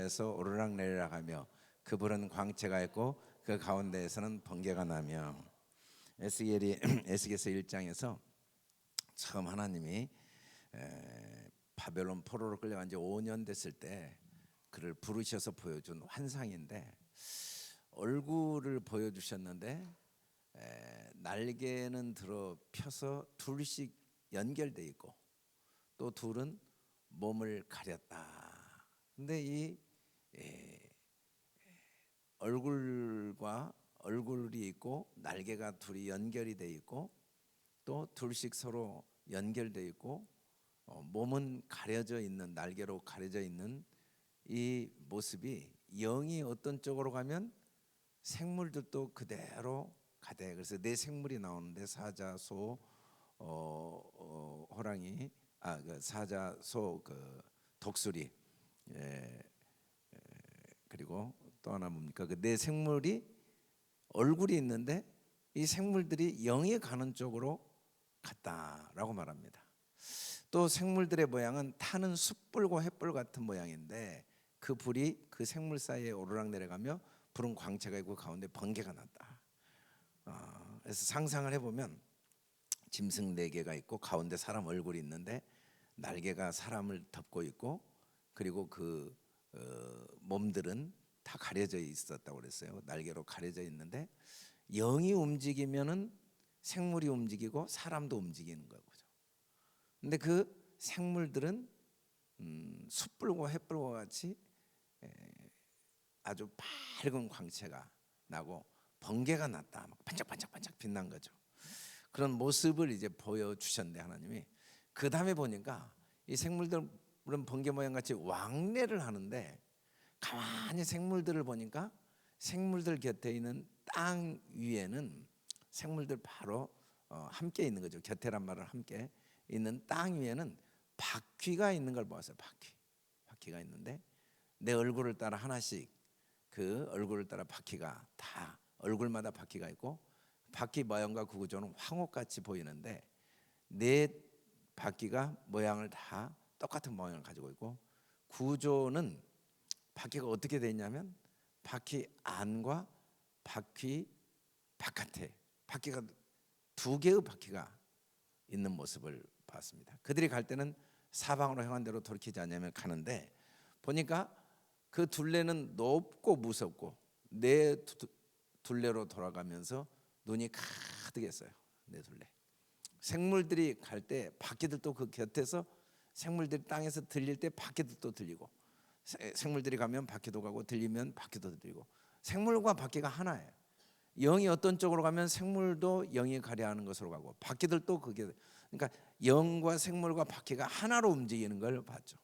하늘에서 오르락내리락 하며 그 불은 광채가 있고 그 가운데에서는 번개가 나며. 에스겔서 1장에서 처음 하나님이 바벨론 포로로 끌려간 지 5년 됐을 때 그를 부르셔서 보여준 환상인데, 얼굴을 보여주셨는데 날개는 들어 펴서 둘씩 연결돼 있고 또 둘은 몸을 가렸다. 근데 이 얼굴이 있고 날개가 둘이 연결이 돼 있고 또 둘씩 서로 연결돼 있고 몸은 가려져 있는, 날개로 가려져 있는 이 모습이 영이 어떤 쪽으로 가면 생물들도 그대로 가대. 그래서 네 생물이 나오는데 사자, 소, 호랑이, 그 사자, 소, 그 독수리, 그리고 또 하나 뭡니까? 그 네 생물이 얼굴이 있는데 이 생물들이 영이 가는 쪽으로 갔다라고 말합니다. 또 생물들의 모양은 타는 숯불과 횃불 같은 모양인데 그 불이 그 생물 사이에 오르락 내려가며 불은 광채가 있고 가운데 번개가 났다. 그래서 상상을 해보면 짐승 4개가 있고 가운데 사람 얼굴이 있는데 날개가 사람을 덮고 있고 그리고 그 몸들은 다 가려져 있었다고 그랬어요. 날개로 가려져 있는데 영이 움직이면은 생물이 움직이고 사람도 움직이는 거죠. 근데 그 생물들은 숯불과 횃불과 같이 아주 밝은 광채가 나고 번개가 났다. 막 반짝반짝반짝 빛난 거죠. 그런 모습을 이제 보여주셨는데 하나님이 그 다음에 보니까 이 생물들은 번개 모양 같이 왕래를 하는데 가만히 생물들을 보니까 생물들 곁에 있는 땅 위에는 생물들 바로 함께 있는 거죠. 곁에란 말은 함께 있는 땅 위에는 바퀴가 있는 걸 보았어요. 바퀴가 있는데 내 얼굴을 따라 하나씩 그 얼굴을 따라 바퀴가 다 얼굴마다 바퀴가 있고 바퀴 모양과 그 구조는 황홀같이 보이는데 네 바퀴가 모양을 다 똑같은 모양을 가지고 있고 구조는 바퀴가 어떻게 되어 있냐면 바퀴 안과 바퀴 바깥에 바퀴가 2개의 바퀴가 있는 모습을 봤습니다. 그들이 갈 때는 사방으로 향한 대로 돌이키지 않으면 가는데 보니까 그 둘레는 높고 무섭고 네 둘레로 돌아가면서 눈이 가득했어요. 네 둘레. 생물들이 갈 때 바퀴들도 그 곁에서 생물들이 땅에서 들릴 때 바퀴들도 들리고 생물들이 가면 바퀴도 가고 들리면 바퀴도 들리고 생물과 바퀴가 하나예요. 영이 어떤 쪽으로 가면 생물도 영이 가려 하는 것으로 가고 바퀴들도 그게, 그러니까 영과 생물과 바퀴가 하나로 움직이는 걸 봤죠.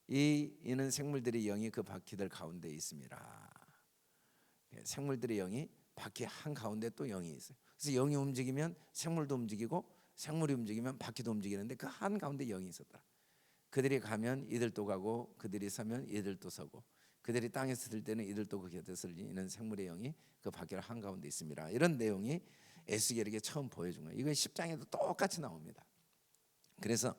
이는 생물들의 영이 그 바퀴들 가운데 있습니다. 생물들의 영이 바퀴 한 가운데 또 영이 있어요. 그래서 영이 움직이면 생물도 움직이고 생물이 움직이면 바퀴도 움직이는데 그 한 가운데 영이 있었다. 그들이 가면 이들도 가고 그들이 서면 이들도 서고 그들이 땅에서 들 때는 이들도 그 곁에 서는 생물의 영이 그 바퀴를 한 가운데 있습니다. 이런 내용이 에스겔에게 처음 보여준 거예요. 이건 10장에도 똑같이 나옵니다. 그래서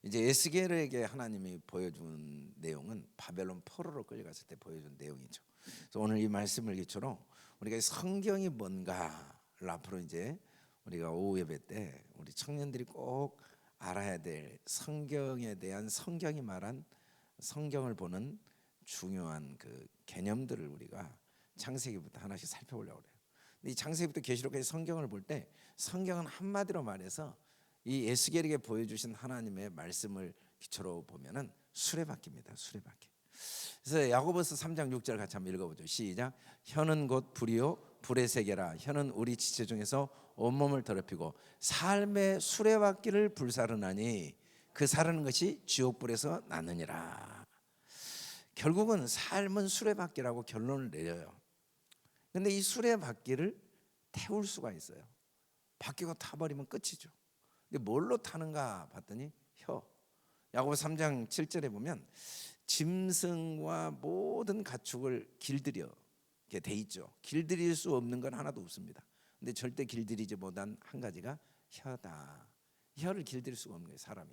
이제 에스겔에게 하나님이 보여준 내용은 바벨론 포로로 끌려갔을 때 보여준 내용이죠. 그래서 오늘 이 말씀을 기초로 우리가 성경이 뭔가를 앞으로 이제 우리가 오후 예배 때 우리 청년들이 꼭 알아야 될 성경에 대한 성경이 말한 성경을 보는 중요한 그 개념들을 우리가 창세기부터 하나씩 살펴보려고 그래요. 근데 이 창세기부터 계시록까지 성경을 볼 때 성경은 한마디로 말해서 이 에스겔에게 보여주신 하나님의 말씀을 기초로 보면은 수레바퀴입니다. 수레바퀴. 그래서 야고보서 3장 6절 같이 한번 읽어보죠. 시작. 혀는 곧 불이요 불의 세계라. 혀는 우리 지체 중에서 온몸을 더럽히고 삶의 수레바퀴를 불사르나니 그 사르는 것이 지옥불에서 나느니라. 결국은 삶은 수레바퀴라고 결론을 내려요. 근데 이 수레바퀴를 태울 수가 있어요. 바퀴가 타버리면 끝이죠. 근데 뭘로 타는가 봤더니 혀. 야고보 3장 7절에 보면 짐승과 모든 가축을 길들여 이렇게 돼 있죠. 길들일 수 없는 건 하나도 없습니다. 근데 절대 길들이지 못한 한 가지가 혀다. 혀를 길들일 수가 없는 거예요, 사람이.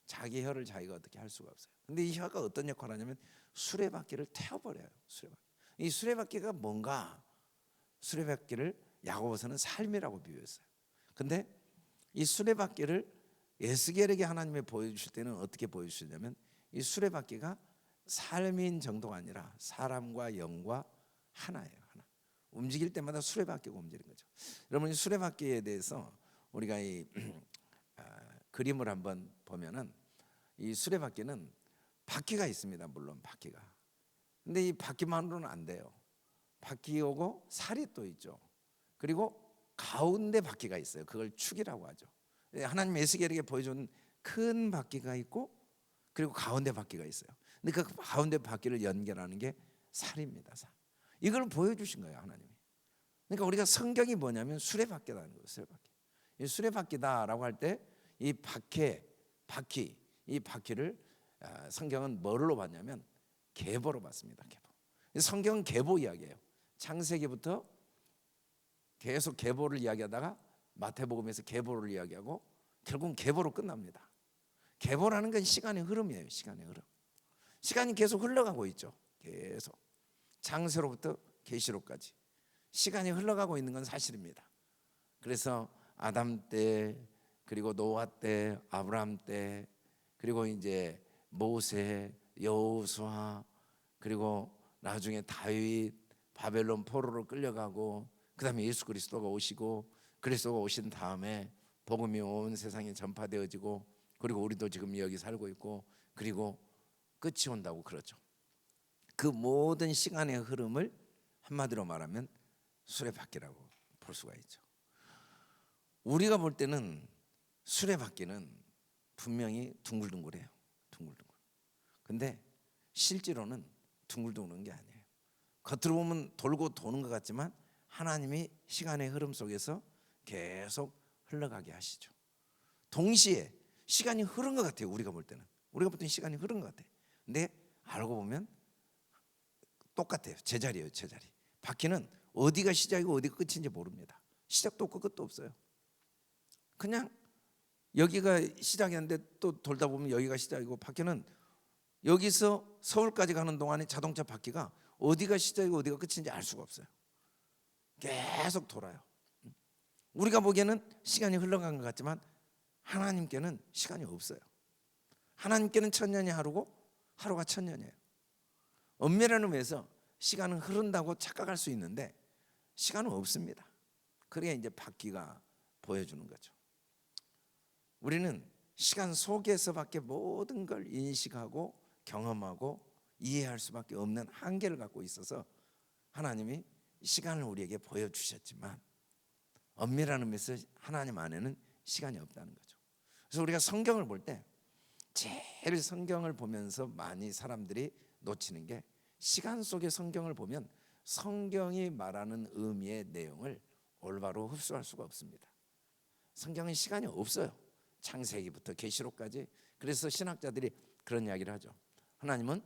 자기 혀를 자기가 어떻게 할 수가 없어요. 근데 이 혀가 어떤 역할을 하냐면 수레바퀴를 태워버려요. 수레바퀴. 이 수레바퀴가 뭔가, 수레바퀴를 야고보서는 삶이라고 비유했어요. 근데 이 수레바퀴를 에스겔에게 하나님이 보여주실 때는 어떻게 보여주시냐면 이 수레바퀴가 삶인 정도가 아니라 사람과 영과 하나예요. 하나. 움직일 때마다 수레바퀴가 움직이는 거죠. 여러분, 이 수레바퀴에 대해서 우리가 이 그림을 한번 보면은 이 수레바퀴는 바퀴가 있습니다. 물론 바퀴가. 근데 이 바퀴만으로는 안 돼요. 바퀴오고 살이 또 있죠. 그리고 가운데 바퀴가 있어요. 그걸 축이라고 하죠. 하나님 에스겔에게 보여준 큰 바퀴가 있고 그리고 가운데 바퀴가 있어요. 근데 그 가운데 바퀴를 연결하는 게 살입니다. 살. 이걸 보여주신 거예요, 하나님이. 그러니까 우리가 성경이 뭐냐면 수레바퀴라는 거예요. 수레바퀴. 이 수레바퀴다라고 할 때 이 바퀴, 이 바퀴를 성경은 뭐로 봤냐면 계보로 봤습니다. 계보. 성경은 계보 이야기예요. 창세기부터 계속 계보를 이야기하다가 마태복음에서 계보를 이야기하고 결국은 계보로 끝납니다. 계보라는 건 시간의 흐름이에요. 시간의 흐름. 시간이 계속 흘러가고 있죠. 계속 창세로부터 계시록까지 시간이 흘러가고 있는 건 사실입니다. 그래서 아담 때, 그리고 노아 때, 아브라함 때, 그리고 이제 모세, 여호수아, 그리고 나중에 다윗, 바벨론 포로로 끌려가고, 그다음에 예수 그리스도가 오시고, 그리스도가 오신 다음에 복음이 온 세상에 전파되어지고, 그리고 우리도 지금 여기 살고 있고, 그리고 끝이 온다고 그러죠. 그 모든 시간의 흐름을 한마디로 말하면 수레바퀴라고 볼 수가 있죠. 우리가 볼 때는 수레바퀴는 분명히 둥글둥글해요. 둥글둥글. 근데 실제로는 둥글둥글한 게 아니에요. 겉으로 보면 돌고 도는 것 같지만 하나님이 시간의 흐름 속에서 계속 흘러가게 하시죠. 동시에 시간이 흐른 것 같아요. 우리가 볼 때는 시간이 흐른 것 같아요. 근데 알고 보면 똑같아요. 제자리예요. 제자리. 바퀴는 어디가 시작이고 어디가 끝인지 모릅니다. 시작도 없고 끝도 없어요. 그냥 여기가 시작이었는데 또 돌다 보면 여기가 시작이고, 바퀴는 여기서 서울까지 가는 동안에 자동차 바퀴가 어디가 시작이고 어디가 끝인지 알 수가 없어요. 계속 돌아요. 우리가 보기에는 시간이 흘러간 것 같지만 하나님께는 시간이 없어요. 하나님께는 천년이 하루고 하루가 천년이에요. 엄밀한 의미에서 시간은 흐른다고 착각할 수 있는데 시간은 없습니다. 그래야 이제 바퀴가 보여주는 거죠. 우리는 시간 속에서밖에 모든 걸 인식하고 경험하고 이해할 수밖에 없는 한계를 갖고 있어서 하나님이 시간을 우리에게 보여주셨지만 엄밀한 의미에서 하나님 안에는 시간이 없다는 거죠. 그래서 우리가 성경을 볼 때 제일 성경을 보면서 많이 사람들이 놓치는 게, 시간 속의 성경을 보면 성경이 말하는 의미의 내용을 올바로 흡수할 수가 없습니다. 성경은 시간이 없어요. 창세기부터 계시록까지. 그래서 신학자들이 그런 이야기를 하죠. 하나님은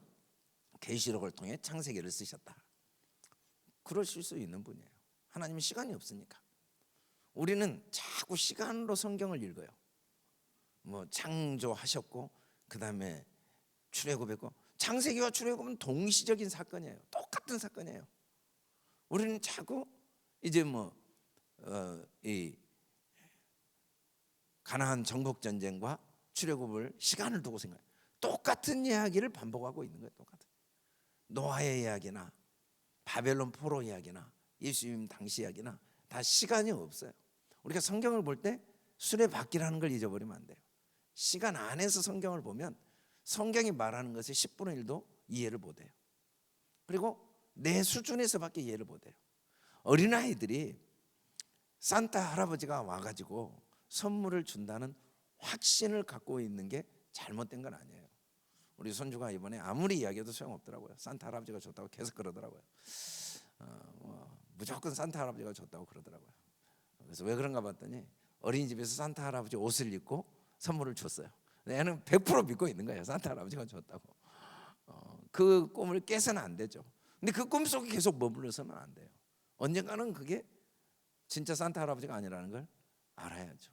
계시록을 통해 창세기를 쓰셨다. 그러실 수 있는 분이에요. 하나님은 시간이 없으니까. 우리는 자꾸 시간으로 성경을 읽어요. 뭐 창조하셨고 그 다음에 출애굽했고, 창세기와 출애굽은 동시적인 사건이에요. 똑같은 사건이에요. 우리는 자꾸 이제 이 가나안 정복 전쟁과 출애굽을 시간을 두고 생각해요. 똑같은 이야기를 반복하고 있는 거예요. 똑같은 노아의 이야기나 바벨론 포로 이야기나 예수님 당시 이야기나 다 시간이 없어요. 우리가 성경을 볼 때 수레바퀴라는 걸 잊어버리면 안 돼요. 시간 안에서 성경을 보면 성경이 말하는 것의 10분의 1도 이해를 못해요. 그리고 내 수준에서밖에 이해를 못해요. 어린아이들이 산타 할아버지가 와가지고 선물을 준다는 확신을 갖고 있는 게 잘못된 건 아니에요. 우리 손주가 이번에 아무리 이야기해도 소용없더라고요. 산타 할아버지가 줬다고 계속 그러더라고요. 무조건 산타 할아버지가 줬다고 그러더라고요. 그래서 왜 그런가 봤더니 어린이집에서 산타 할아버지 옷을 입고 선물을 줬어요. 애는 100% 믿고 있는 거예요. 산타 할아버지가 줬다고. 그 꿈을 깨서는 안 되죠. 근데 그 꿈 속에 계속 머물러서는 안 돼요. 언젠가는 그게 진짜 산타 할아버지가 아니라는 걸 알아야죠.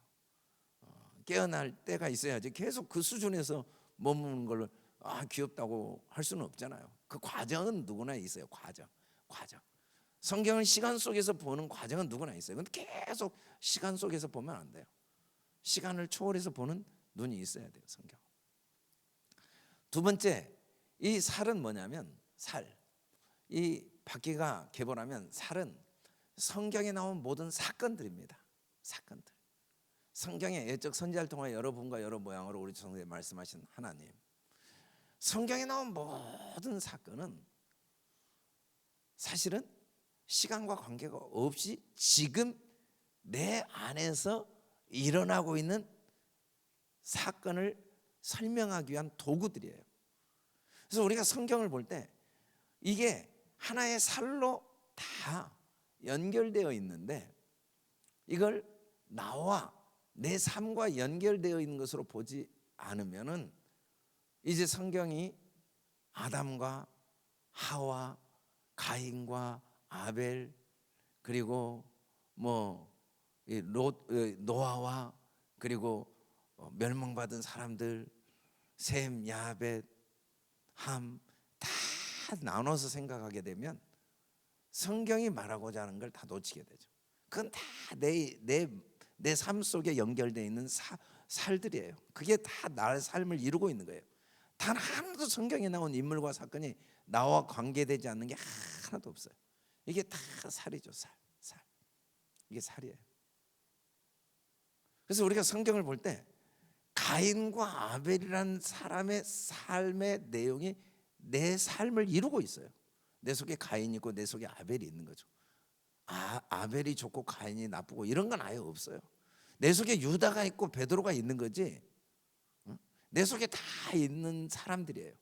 깨어날 때가 있어야지 계속 그 수준에서 머무는 걸 귀엽다고 할 수는 없잖아요. 그 과정은 누구나 있어요. 과정. 성경을 시간 속에서 보는 과정은 누구나 있어요. 근데 계속 시간 속에서 보면 안 돼요. 시간을 초월해서 보는 눈이 있어야 돼요. 성경. 두 번째, 이 살은 뭐냐면 이 바퀴가 개보라면 살은 성경에 나온 모든 사건들입니다. 사건들. 성경의 예적 선지자를 통해 여러 분과 여러 모양으로 우리 성경에 말씀하신 하나님. 성경에 나온 모든 사건은 사실은 시간과 관계가 없이 지금 내 안에서 일어나고 있는 사건을 설명하기 위한 도구들이에요. 그래서 우리가 성경을 볼 때 이게 하나의 살로 다 연결되어 있는데 이걸 나와 내 삶과 연결되어 있는 것으로 보지 않으면은 이제 성경이 아담과 하와, 가인과 아벨, 그리고 노아와 그리고 멸망받은 사람들, 셈, 야벳, 함 다 나눠서 생각하게 되면 성경이 말하고자 하는 걸 다 놓치게 되죠. 그건 다 내 삶 속에 연결되어 있는 살들이에요. 그게 다 나의 삶을 이루고 있는 거예요. 단 하나도 성경에 나온 인물과 사건이 나와 관계되지 않는 게 하나도 없어요. 이게 다 살이죠. 살. 이게 살이에요. 그래서 우리가 성경을 볼 때 가인과 아벨이라는 사람의 삶의 내용이 내 삶을 이루고 있어요. 내 속에 가인이 있고 내 속에 아벨이 있는 거죠. 아벨이 좋고 가인이 나쁘고 이런 건 아예 없어요. 내 속에 유다가 있고 베드로가 있는 거지. 내 속에 다 있는 사람들이에요.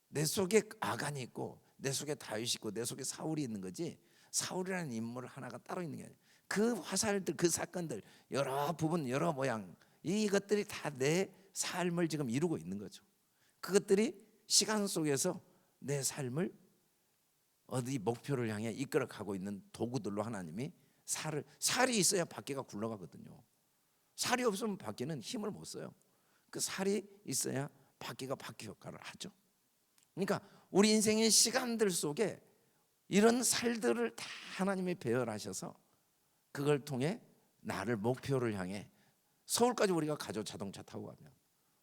내 속에 아간이 있고 내 속에 다윗이 있고 내 속에 사울이 있는 거지. 사울이라는 인물 하나가 따로 있는 게 아니에요. 그 화살들, 그 사건들, 여러 부분, 여러 모양, 이것들이 다 내 삶을 지금 이루고 있는 거죠. 그것들이 시간 속에서 내 삶을 어디 목표를 향해 이끌어가고 있는 도구들로 하나님이 살이 있어야 바퀴가 굴러가거든요. 살이 없으면 바퀴는 힘을 못 써요. 그 살이 있어야 바퀴가 바퀴 역할을 하죠. 그러니까 우리 인생의 시간들 속에 이런 살들을 다 하나님이 배열하셔서 그걸 통해 나를 목표를 향해 서울까지 우리가 가죠. 자동차 타고 가면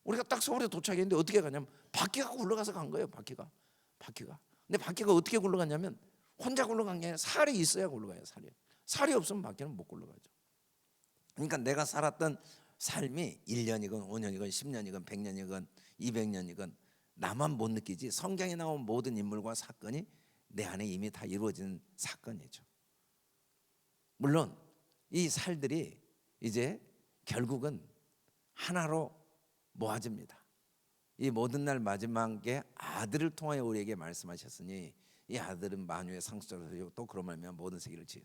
우리가 딱 서울에 도착했는데 어떻게 가냐면 바퀴가 굴러가서 간 거예요. 바퀴가. 근데 바퀴가 어떻게 굴러가냐면 혼자 굴러간 게 아니라 살이 있어야 굴러가요. 살이 없으면 바퀴는 못 굴러가죠. 그러니까 내가 살았던 삶이 1년이건 5년이건 10년이건 100년이건 200년이건 나만 못 느끼지 성경에 나온 모든 인물과 사건이 내 안에 이미 다 이루어진 사건이죠. 물론 이 살들이 이제 결국은 하나로 모아집니다. 이 모든 날 마지막에 아들을 통하여 우리에게 말씀하셨으니 이 아들은 만유의 상속자로 또 그러면 모든 세계를 지은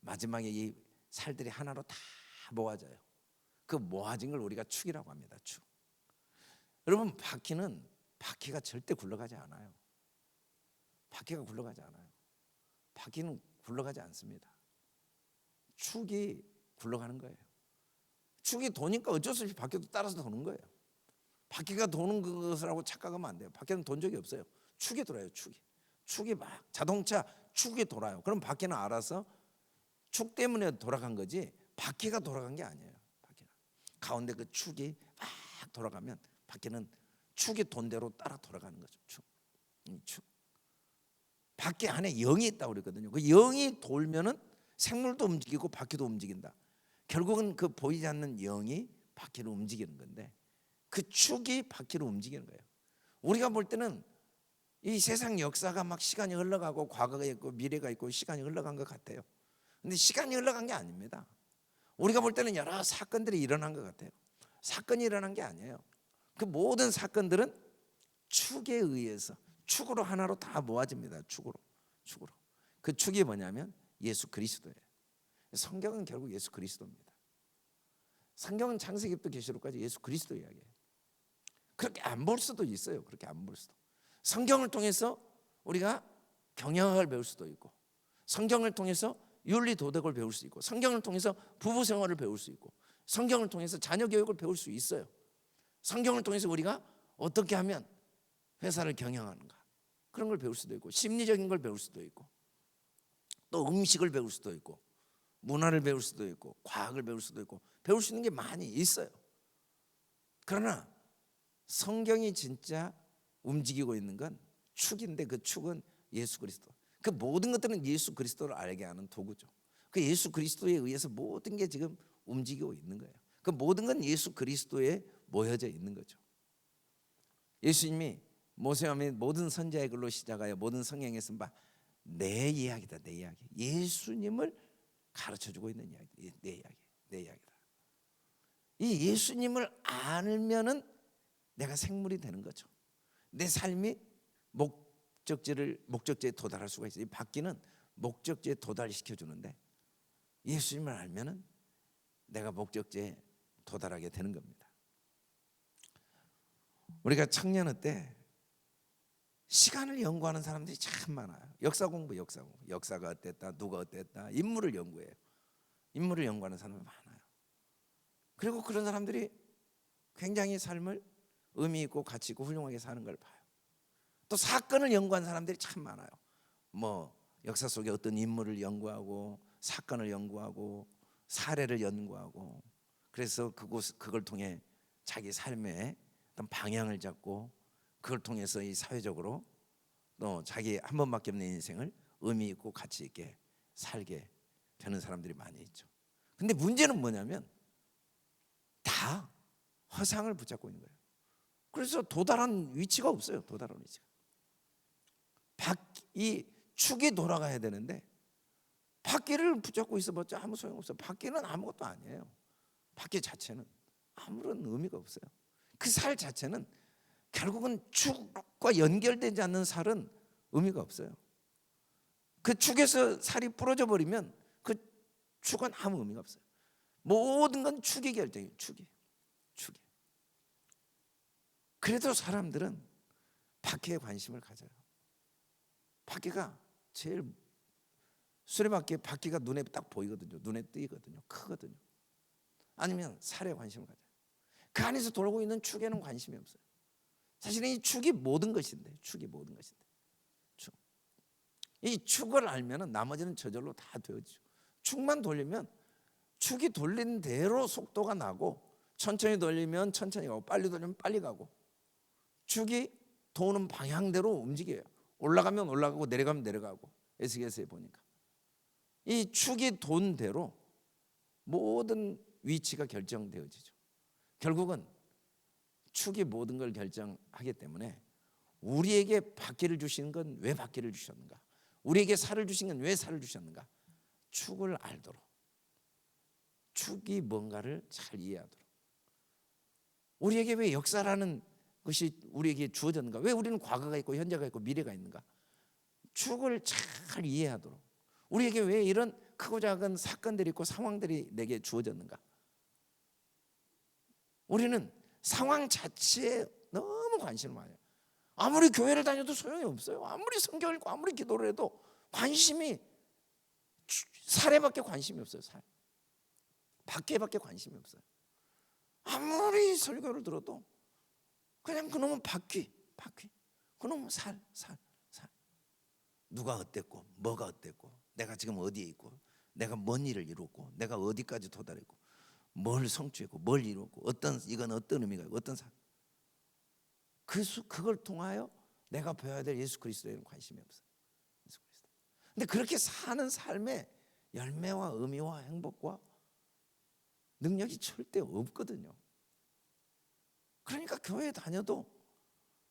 마지막에 이 살들이 하나로 다 모아져요. 그 모아진 걸 우리가 축이라고 합니다. 축. 여러분 바퀴가 절대 굴러가지 않아요. 바퀴가 굴러가지 않아요. 바퀴는 굴러가지 않습니다. 축이 굴러가는 거예요. 축이 도니까 어쩔 수 없이 바퀴도 따라서 도는 거예요. 바퀴가 도는 것이라고 착각하면 안 돼요. 바퀴는 돈 적이 없어요. 축이 돌아요. 축이 막 자동차 축이 돌아요. 그럼 바퀴는 알아서 축 때문에 돌아간 거지 바퀴가 돌아간 게 아니에요. 바퀴는 가운데 그 축이 막 돌아가면 바퀴는 축이 돈 대로 따라 돌아가는 거죠. 축. 바퀴 안에 영이 있다고 그랬거든요. 그 영이 돌면은 생물도 움직이고 바퀴도 움직인다. 결국은 그 보이지 않는 영이 바퀴를 움직이는 건데 그 축이 바퀴를 움직이는 거예요. 우리가 볼 때는 이 세상 역사가 막 시간이 흘러가고 과거가 있고 미래가 있고 시간이 흘러간 것 같아요. 근데 시간이 흘러간 게 아닙니다. 우리가 볼 때는 여러 사건들이 일어난 것 같아요. 사건이 일어난 게 아니에요. 그 모든 사건들은 축에 의해서 축으로 하나로 다 모아집니다. 축으로. 그 축이 뭐냐면 예수 그리스도예요. 성경은 결국 예수 그리스도입니다. 성경은 창세기부터 계시록까지 예수 그리스도 이야기예요. 그렇게 안 볼 수도 있어요. 그렇게 안 볼 수도. 성경을 통해서 우리가 경영학을 배울 수도 있고 성경을 통해서 윤리 도덕을 배울 수 있고 성경을 통해서 부부 생활을 배울 수 있고 성경을 통해서 자녀 교육을 배울 수 있어요. 성경을 통해서 우리가 어떻게 하면 회사를 경영하는가, 그런 걸 배울 수도 있고, 심리적인 걸 배울 수도 있고, 또 음식을 배울 수도 있고, 문화를 배울 수도 있고, 과학을 배울 수도 있고, 배울 수 있는 게 많이 있어요. 그러나 성경이 진짜 움직이고 있는 건 축인데, 그 축은 예수 그리스도. 그 모든 것들은 예수 그리스도를 알게 하는 도구죠. 그 예수 그리스도에 의해서 모든 게 지금 움직이고 있는 거예요. 그 모든 건 예수 그리스도에 모여져 있는 거죠. 예수님이 모세와 및 모든 선지자의 글로 시작하여 모든 성경에 쓴 바 내 이야기다, 내 이야기. 예수님을 가르쳐주고 있는 이야기, 내 이야기, 내 이야기다. 이 예수님을 알면은 내가 생물이 되는 거죠. 내 삶이 목적지에 도달할 수가 있어요. 이 바퀴는 목적지에 도달시켜 주는데, 예수님을 알면은 내가 목적지에 도달하게 되는 겁니다. 우리가 청년의 때 시간을 연구하는 사람들이 참 많아요. 역사 공부. 역사가 어땠다, 누가 어땠다, 인물을 연구해요. 인물을 연구하는 사람이 많아요. 그리고 그런 사람들이 굉장히 삶을 의미 있고 가치 있고 훌륭하게 사는 걸 봐요. 또 사건을 연구한 사람들이 참 많아요. 뭐 역사 속에 어떤 인물을 연구하고, 사건을 연구하고, 사례를 연구하고, 그래서 그걸 통해 자기 삶의 어떤 방향을 잡고, 그걸 통해서 이 사회적으로 또 자기 한 번밖에 없는 인생을 의미 있고 가치 있게 살게 되는 사람들이 많이 있죠. 근데 문제는 뭐냐면 다 허상을 붙잡고 있는 거예요. 그래서 도달한 위치가 없어요. 도달한 위치가. 이 축이 돌아가야 되는데 바퀴를 붙잡고 있어봤자 아무 소용없어요. 바퀴는 아무것도 아니에요. 바퀴 자체는 아무런 의미가 없어요. 그 살 자체는 결국은 축과 연결되지 않는 살은 의미가 없어요. 그 축에서 살이 부러져 버리면 그 축은 아무 의미가 없어요. 모든 건 축이 결정해요. 축이. 그래도 사람들은 바퀴에 관심을 가져요. 바퀴가 제일, 수레바퀴 바퀴가 눈에 딱 보이거든요. 눈에 띄거든요. 크거든요. 아니면 살에 관심을 가져요. 그 안에서 돌고 있는 축에는 관심이 없어요. 사실은 이 축이 모든 것인데, 축. 이 축을 알면은 나머지는 저절로 다 되어지죠. 축만 돌리면 축이 돌린 대로 속도가 나고, 천천히 돌리면 천천히 가고, 빨리 돌리면 빨리 가고, 축이 도는 방향대로 움직여요. 올라가면 올라가고, 내려가면 내려가고. 에스겔서에 보니까 이 축이 돈 대로 모든 위치가 결정되어지죠. 결국은 축이 모든 걸 결정하기 때문에 우리에게 바퀴를 주시는 건 왜 바퀴를 주셨는가, 우리에게 살을 주신 건 왜 살을 주셨는가, 축을 알도록, 축이 뭔가를 잘 이해하도록, 우리에게 왜 역사라는 것이 우리에게 주어졌는가, 왜 우리는 과거가 있고 현재가 있고 미래가 있는가, 축을 잘 이해하도록, 우리에게 왜 이런 크고 작은 사건들이 있고 상황들이 내게 주어졌는가. 우리는 상황 자체에 너무 관심을 많이 해요. 아무리 교회를 다녀도 소용이 없어요. 아무리 성경을 읽고 아무리 기도를 해도 관심이 살에밖에 관심이 없어요. 살 밖에밖에 관심이 없어요. 아무리 설교를 들어도 그냥 그놈은 바퀴, 그놈은 살. 누가 어땠고 뭐가 어땠고, 내가 지금 어디에 있고, 내가 뭔 일을 이뤘고, 내가 어디까지 도달했고, 뭘 성취했고, 뭘 이뤘고, 이건 어떤 의미가 있고, 어떤 사. 그걸 통하여 내가 배워야 될 예수 그리스도에는 관심이 없어요. 예수 그리스도. 근데 그렇게 사는 삶에 열매와 의미와 행복과 능력이 절대 없거든요. 그러니까 교회 다녀도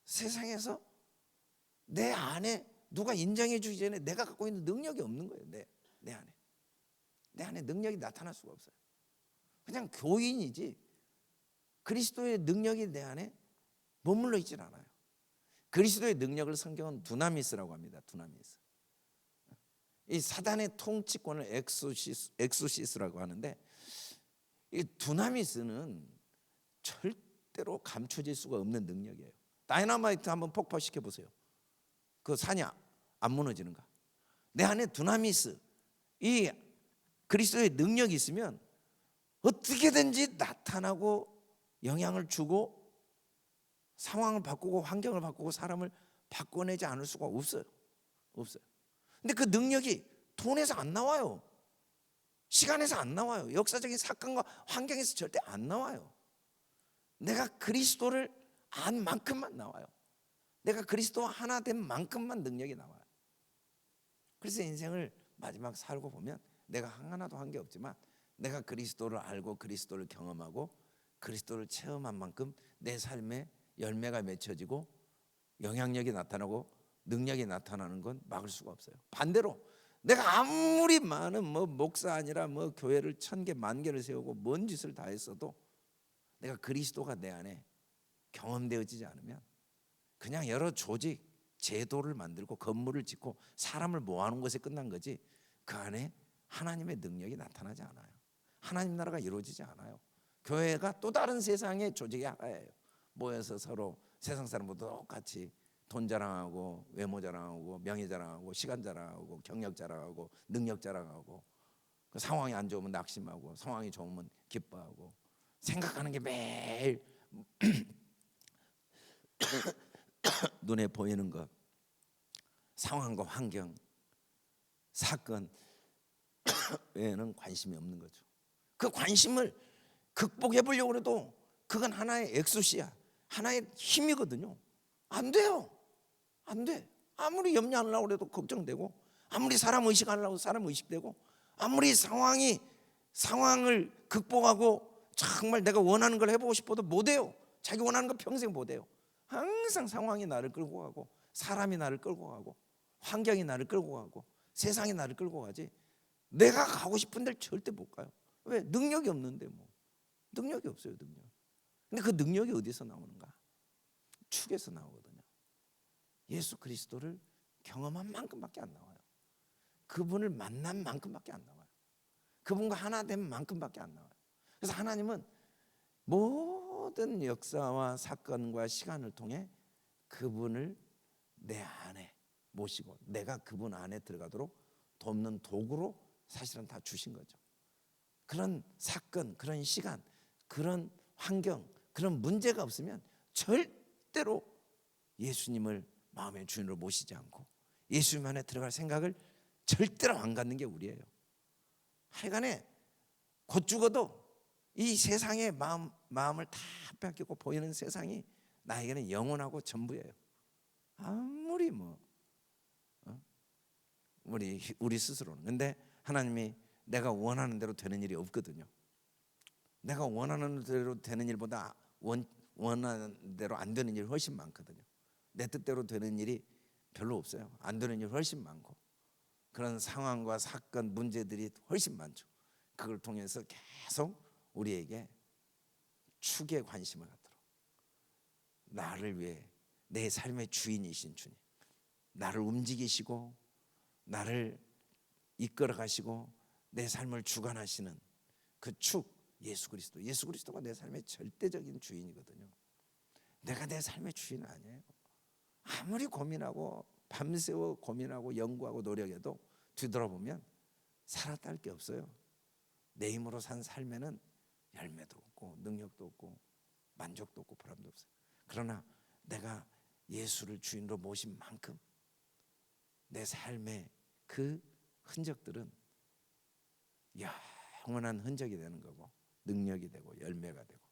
세상에서 내 안에 누가 인정해 주기 전에 내가 갖고 있는 능력이 없는 거예요. 내 안에 능력이 나타날 수가 없어요. 그냥 교인이지 그리스도의 능력이 내 안에 머물러 있질 않아요. 그리스도의 능력을 성경은 두나미스라고 합니다. 두나미스. 이 사단의 통치권을 엑소시스라고 하는데, 이 두나미스는 절대로 감춰질 수가 없는 능력이에요. 다이너마이트 한번 폭파시켜 보세요. 그 산이 안 무너지는가? 내 안에 두나미스, 이 그리스도의 능력이 있으면 어떻게든지 나타나고 영향을 주고 상황을 바꾸고 환경을 바꾸고 사람을 바꿔내지 않을 수가 없어요. 근데 그 능력이 돈에서 안 나와요. 시간에서 안 나와요. 역사적인 사건과 환경에서 절대 안 나와요. 내가 그리스도를 안 만큼만 나와요. 내가 그리스도와 하나 된 만큼만 능력이 나와요. 그래서 인생을 마지막 살고 보면 내가 하나도 한 게 없지만 내가 그리스도를 알고 그리스도를 경험하고 그리스도를 체험한 만큼 내 삶에 열매가 맺혀지고 영향력이 나타나고 능력이 나타나는 건 막을 수가 없어요. 반대로 내가 아무리 많은 목사 아니라 교회를 1000개 10,000개를 세우고 뭔 짓을 다 했어도 내가 그리스도가 내 안에 경험되어지지 않으면 그냥 여러 조직 제도를 만들고 건물을 짓고 사람을 모아놓은 것에 끝난 거지 그 안에 하나님의 능력이 나타나지 않아요. 하나님 나라가 이루어지지 않아요. 교회가 또 다른 세상의 조직이 하나예요. 모여서 서로 세상 사람보다 똑같이 돈 자랑하고 외모 자랑하고 명예 자랑하고 시간 자랑하고 경력 자랑하고 능력 자랑하고 그 상황이 안 좋으면 낙심하고 상황이 좋으면 기뻐하고 생각하는 게 매일 눈에 보이는 것, 상황과 환경, 사건 외에는 관심이 없는 거죠. 그 관심을 극복해 보려고 해도 그건 하나의 액수시야, 하나의 힘이거든요. 안 돼요. 안 돼. 아무리 염려 안 하려고 해도 걱정되고 아무리 사람 의식하려고 사람 의식되고 아무리 상황을 극복하고 정말 내가 원하는 걸 해보고 싶어도 못해요. 자기 원하는 거 평생 못해요. 항상 상황이 나를 끌고 가고 사람이 나를 끌고 가고 환경이 나를 끌고 가고 세상이 나를 끌고 가지 내가 가고 싶은 데를 절대 못 가요. 왜? 능력이 없는데 능력이 없어요. 근데 그 능력이 어디서 나오는가? 축에서 나오거든요. 예수 그리스도를 경험한 만큼밖에 안 나와요. 그분을 만난 만큼밖에 안 나와요. 그분과 하나 된 만큼밖에 안 나와요. 그래서 하나님은 모든 역사와 사건과 시간을 통해 그분을 내 안에 모시고 내가 그분 안에 들어가도록 돕는 도구로 사실은 다 주신 거죠. 그런 사건, 그런 시간, 그런 환경, 그런 문제가 없으면 절대로 예수님을 마음의 주인으로 모시지 않고 예수님 안에 들어갈 생각을 절대로 안 갖는 게 우리예요. 하여간에 곧 죽어도 이 세상의 마음을 다 뺏기고 보이는 세상이 나에게는 영원하고 전부예요. 아무리 우리 스스로는. 근데 하나님이 내가 원하는 대로 되는 일이 없거든요. 내가 원하는 대로 되는 일보다 원하는 대로 안 되는 일이 훨씬 많거든요. 내 뜻대로 되는 일이 별로 없어요. 안 되는 일이 훨씬 많고 그런 상황과 사건 문제들이 훨씬 많죠. 그걸 통해서 계속 우리에게 축에 관심을 갖도록 나를 위해 내 삶의 주인이신 주님, 나를 움직이시고 나를 이끌어 가시고 내 삶을 주관하시는 그 축 예수 그리스도가 내 삶의 절대적인 주인이거든요. 내가 내 삶의 주인은 아니에요. 아무리 고민하고 밤새워 고민하고 연구하고 노력해도 뒤돌아보면 살았다 할 게 없어요. 내 힘으로 산 삶에는 열매도 없고 능력도 없고 만족도 없고 보람도 없어요. 그러나 내가 예수를 주인으로 모신 만큼 내 삶의 그 흔적들은 영원한 흔적이 되는 거고 능력이 되고 열매가 되고.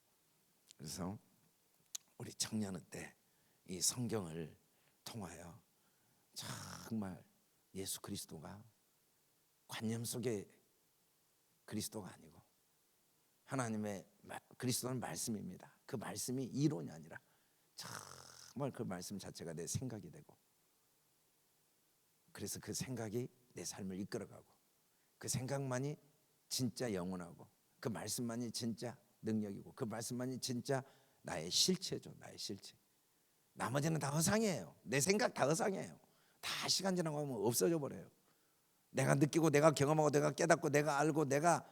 그래서 우리 청년의 때 이 성경을 통하여 정말 예수 그리스도가 관념 속의 그리스도가 아니고 하나님의 그리스도는 말씀입니다. 그 말씀이 이론이 아니라 정말 그 말씀 자체가 내 생각이 되고 그래서 그 생각이 내 삶을 이끌어가고 그 생각만이 진짜 영원하고 그 말씀만이 진짜 능력이고 그 말씀만이 진짜 나의 실체죠. 나의 실체. 나머지는 다 허상이에요. 내 생각 다 허상이에요. 다 시간 지나고 하면 없어져 버려요. 내가 느끼고 내가 경험하고 내가 깨닫고 내가 알고 내가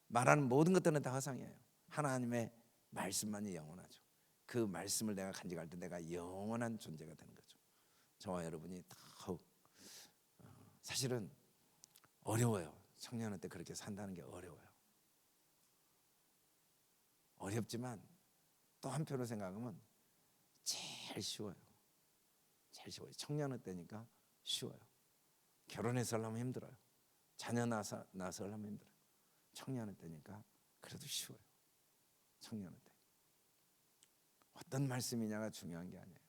말하는 모든 것들은 다 허상이에요. 하나님의 말씀만이 영원하죠. 그 말씀을 내가 간직할 때 내가 영원한 존재가 되는 거죠. 저와 여러분이 더욱 사실은 어려워요. 청년의 때 그렇게 산다는 게 어려워요. 어렵지만 또 한편으로 생각하면 제일 쉬워요. 제일 쉬워요. 청년의 때니까 쉬워요. 결혼해서 하려면 힘들어요. 자녀 낳아서 하려면 힘들어요. 청년의 때니까 그래도 쉬워요. 청년의 때. 어떤 말씀이냐가 중요한 게 아니에요.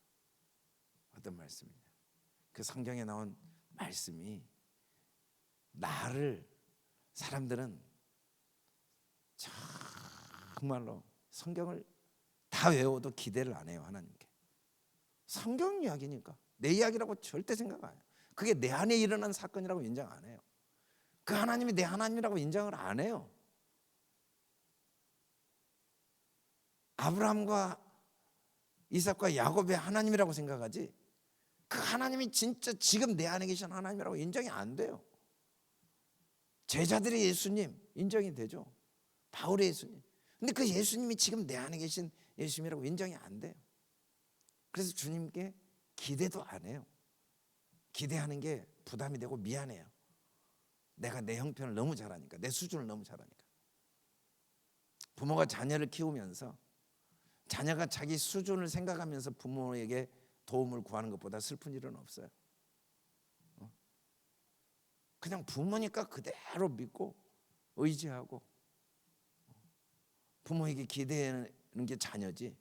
어떤 말씀이냐. 그 성경에 나온 말씀이 나를, 사람들은 정말로 성경을 다 외워도 기대를 안 해요. 하나님께. 성경 이야기니까 내 이야기라고 절대 생각 안 해요. 그게 내 안에 일어난 사건이라고 인정 안 해요. 그 하나님이 내 하나님이라고 인정을 안 해요. 아브라함과 이삭과 야곱의 하나님이라고 생각하지 그 하나님이 진짜 지금 내 안에 계신 하나님이라고 인정이 안 돼요. 제자들의 예수님 인정이 되죠. 바울의 예수님. 근데 그 예수님이 지금 내 안에 계신 예수님이라고 인정이 안 돼요. 그래서 주님께 기대도 안 해요. 기대하는 게 부담이 되고 미안해요. 내가 내 형편을 너무 잘하니까, 내 수준을 너무 잘하니까. 부모가 자녀를 키우면서 자녀가 자기 수준을 생각하면서 부모에게 도움을 구하는 것보다 슬픈 일은 없어요. 그냥 부모니까 그대로 믿고 의지하고 부모에게 기대하는 게 자녀지,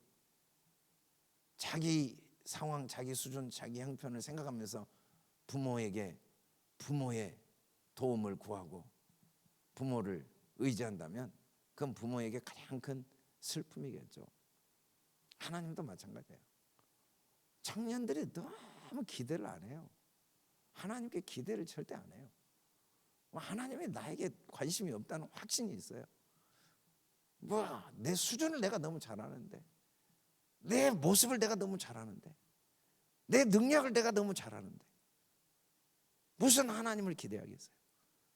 자기 상황, 자기 수준, 자기 형편을 생각하면서 부모의 도움을 구하고 부모를 의지한다면 그건 부모에게 가장 큰 슬픔이겠죠. 하나님도 마찬가지예요. 청년들이 너무 기대를 안 해요. 하나님께 기대를 절대 안 해요. 하나님이 나에게 관심이 없다는 확신이 있어요. 내 수준을 내가 너무 잘하는데, 내 모습을 내가 너무 잘하는데, 내 능력을 내가 너무 잘하는데 무슨 하나님을 기대하겠어요?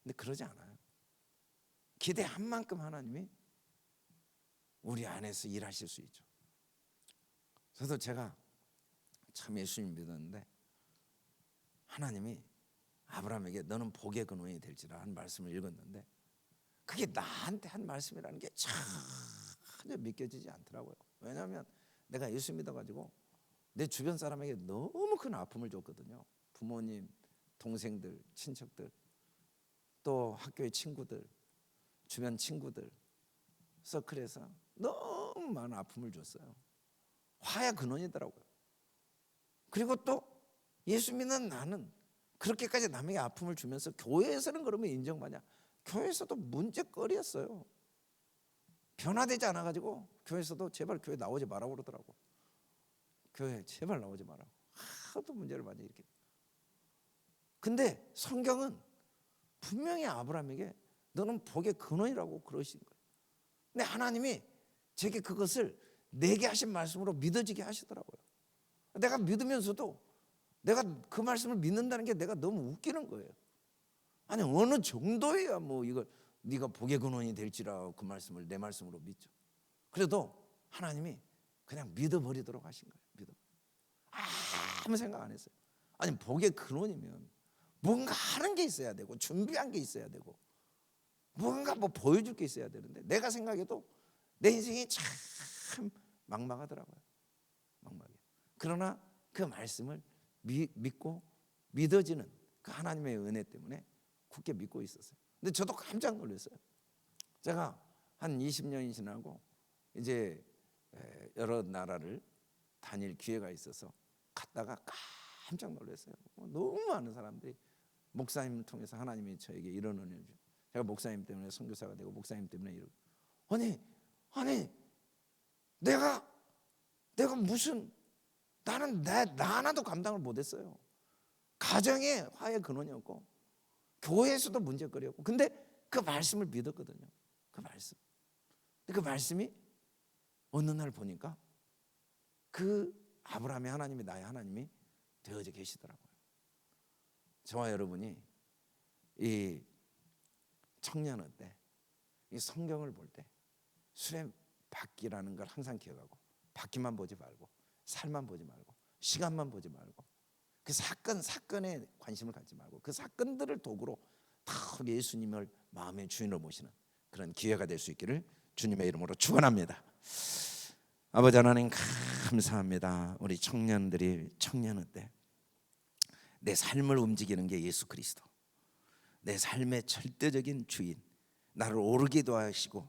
근데 그러지 않아요. 기대한 만큼 하나님이 우리 안에서 일하실 수 있죠. 저도 제가 참 예수님 믿었는데 하나님이 아브라함에게 너는 복의 근원이 될지라 한 말씀을 읽었는데 그게 나한테 한 말씀이라는 게 전혀 믿겨지지 않더라고요. 왜냐하면 내가 예수 믿어가지고 내 주변 사람에게 너무 큰 아픔을 줬거든요. 부모님, 동생들, 친척들, 또 학교의 친구들, 주변 친구들, 서클에서 너무 많은 아픔을 줬어요. 화의 근원이더라고요. 그리고 또 예수 믿는 나는 그렇게까지 남에게 아픔을 주면서 교회에서는 그러면 인정받냐? 교회에서도 문제거리였어요. 변화되지 않아가지고 교회에서도 제발 교회 나오지 말라고 그러더라고. 교회 제발 나오지 말라고. 하도 문제를 많이 일으켜. 근데 성경은 분명히 아브라함에게 너는 복의 근원이라고 그러신 거예요. 근데 하나님이 제게 그것을 내게 하신 말씀으로 믿어지게 하시더라고요. 내가 믿으면서도 내가 그 말씀을 믿는다는 게 내가 너무 웃기는 거예요. 아니 어느 정도야 뭐 이걸 네가 복의 근원이 될지라 그 말씀을 내 말씀으로 믿죠. 그래도 하나님이 그냥 믿어버리도록 하신 거예요. 아무 생각 안 했어요. 아니 복의 근원이면 뭔가 하는 게 있어야 되고 준비한 게 있어야 되고 뭔가 뭐 보여줄 게 있어야 되는데 내가 생각해도 내 인생이 참 막막하더라고요. 막막해요. 그러나 그 말씀을 믿고 믿어지는 그 하나님의 은혜 때문에 굳게 믿고 있었어요. 근데 저도 깜짝 놀랐어요. 제가 한 20년이 지나고 이제 여러 나라를 다닐 기회가 있어서 갔다가 깜짝 놀랐어요. 너무 많은 사람들이 목사님을 통해서 하나님이 저에게 이런 은혜를 주고 제가 목사님 때문에 선교사가 되고 목사님 때문에 이러고 아니 내가 무슨 나는 나 하나도 감당을 못했어요. 가정의 화의 근원이었고 교회에서도 문제거리였고 근데 그 말씀을 믿었거든요. 그 말씀. 근데 그 말씀이 어느 날 보니까 그 아브라함의 하나님이 나의 하나님이 되어져 계시더라고요. 저와 여러분이 이 청년의 때 이 성경을 볼 때 수레바퀴라는 걸 항상 기억하고 바퀴만 보지 말고 살만 보지 말고 시간만 보지 말고 그 사건에 관심을 갖지 말고 그 사건들을 도구로 다 예수님을 마음의 주인으로 모시는 그런 기회가 될 수 있기를 주님의 이름으로 축원합니다. 아버지 하나님 감사합니다. 우리 청년들이 청년의 때 내 삶을 움직이는 게 예수 그리스도, 내 삶의 절대적인 주인, 나를 오르기도 하시고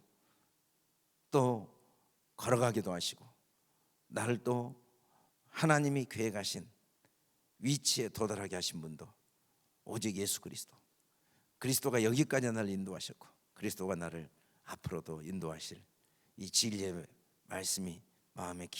또 걸어가기도 하시고 나를 또 하나님이 계획하신 위치에 도달하게 하신 분도 오직 예수 그리스도. 그리스도가 여기까지 나를 인도하셨고 그리스도가 나를 앞으로도 인도하실 이 진리의 말씀이 마음에